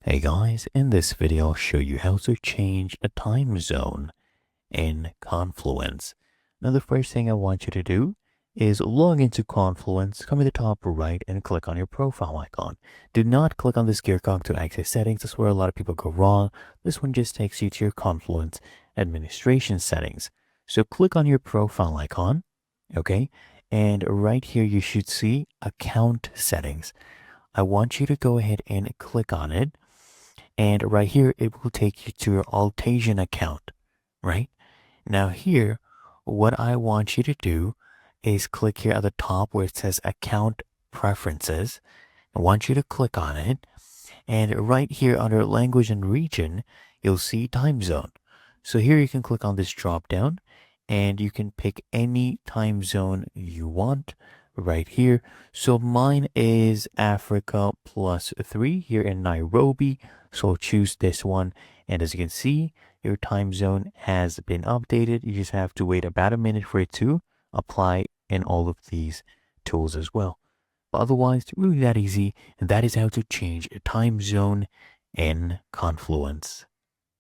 Hey guys, in this video I'll show you how to change a time zone in Confluence. Now the first thing I want you to do is log into Confluence, come to the top right and click on your profile icon. Do not click on this gear cog to access settings. That's where a lot of people go wrong. This one just takes you to your Confluence administration settings. So click on your profile icon, okay? And right here you should see account settings. I want you to go ahead and click on it. And right here, it will take you to your Altasian account, right? Now here, what I want you to do is click here at the top where it says account preferences. I want you to click on it. And right here under language and region, you'll see time zone. So here you can click on this drop down and you can pick any time zone you want right here. So mine is Africa +3 here in Nairobi. So choose this one. And as you can see, your time zone has been updated. You just have to wait about a minute for it to apply in all of these tools as well. But otherwise, it's really that easy. And that is how to change a time zone in Confluence.